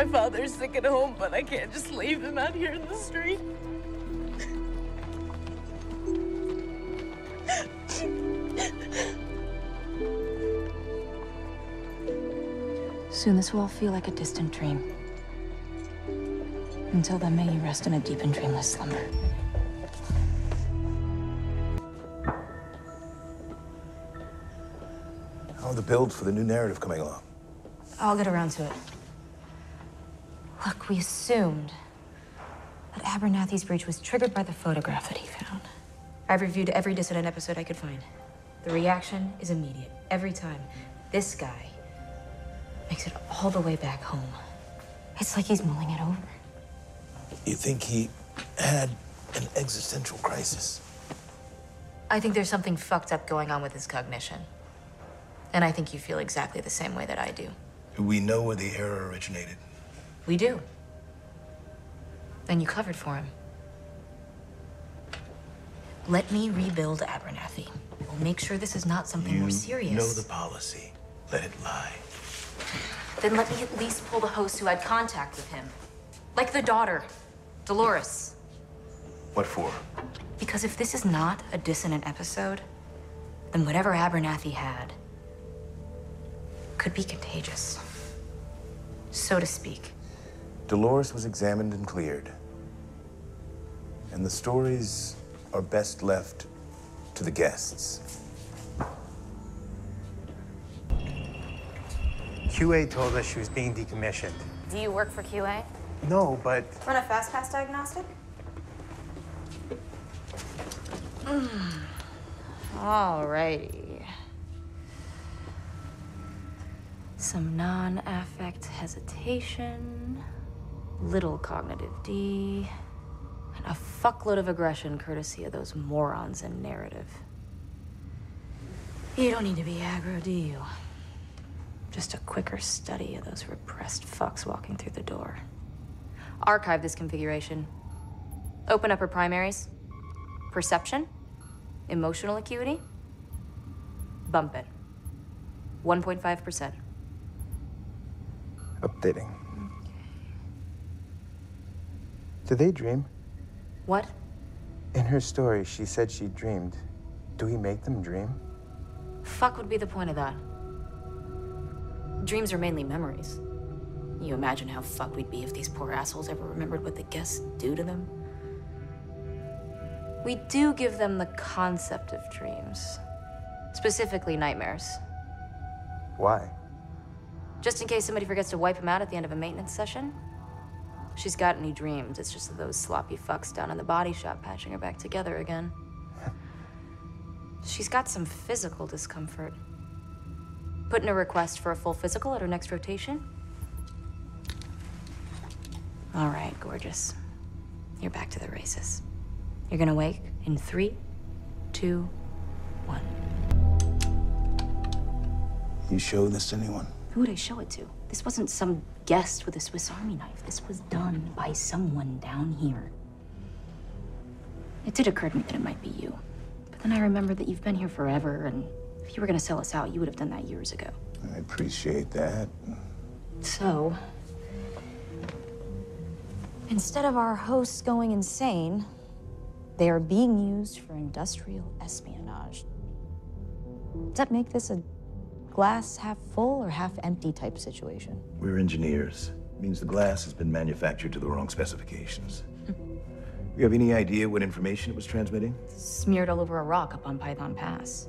My father's sick at home, but I can't just leave him out here in the street. Soon this will all feel like a distant dream. Until then, may you rest in a deep and dreamless slumber. How are the builds for the new narrative coming along? I'll get around to it. Look, we assumed that Abernathy's breach was triggered by the photograph that he found. I've reviewed every dissident episode I could find. The reaction is immediate, every time. This guy makes it all the way back home. It's like he's mulling it over. You think he had an existential crisis? I think there's something fucked up going on with his cognition. And I think you feel exactly the same way that I do. Do we know where the error originated? We do. And you covered for him. Let me rebuild Abernathy. We'll make sure this is not something more serious. You know the policy. Let it lie. Then let me at least pull the host who had contact with him. Like the daughter, Dolores. What for? Because if this is not a dissonant episode, then whatever Abernathy had could be contagious, so to speak. Dolores was examined and cleared. And the stories are best left to the guests. QA told us she was being decommissioned. Do you work for QA? No, but... Run a fast pass diagnostic? Alrighty. Some non-affect hesitation, little cognitive D, and a fuckload of aggression courtesy of those morons in narrative. You don't need to be aggro, do you? Just a quicker study of those repressed fucks walking through the door. Archive this configuration. Open up her primaries. Perception. Emotional acuity. Bump it. 1.5%. Updating. Do they dream? What? In her story, she said she dreamed. Do we make them dream? Fuck would be the point of that? Dreams are mainly memories. You imagine how fucked we'd be if these poor assholes ever remembered what the guests do to them? We do give them the concept of dreams. Specifically nightmares. Why? Just in case somebody forgets to wipe them out at the end of a maintenance session. She's got any dreams, it's just those sloppy fucks down in the body shop patching her back together again. She's got some physical discomfort. Put in a request for a full physical at her next rotation. All right, gorgeous. You're back to the races. You're gonna wake in 3, 2, 1. You show this to anyone? Who would I show it to? This wasn't some guest with a Swiss Army knife. This was done by someone down here. It did occur to me that it might be you. But then I remembered that you've been here forever, and if you were gonna sell us out, you would have done that years ago. I appreciate that. So, instead of our hosts going insane, they are being used for industrial espionage. Does that make this a glass half full or half empty type situation? We're engineers. It means the glass has been manufactured to the wrong specifications. You have any idea what information it was transmitting? Smeared all over a rock up on Python Pass.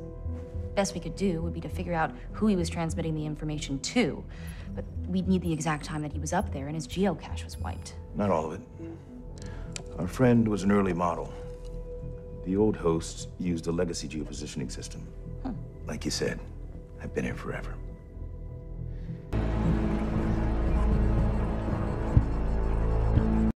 Best we could do would be to figure out who he was transmitting the information to, but we'd need the exact time that he was up there and his geocache was wiped. Not all of it. Our friend was an early model. The old hosts used a legacy geopositioning system. Like you said, I've been here forever.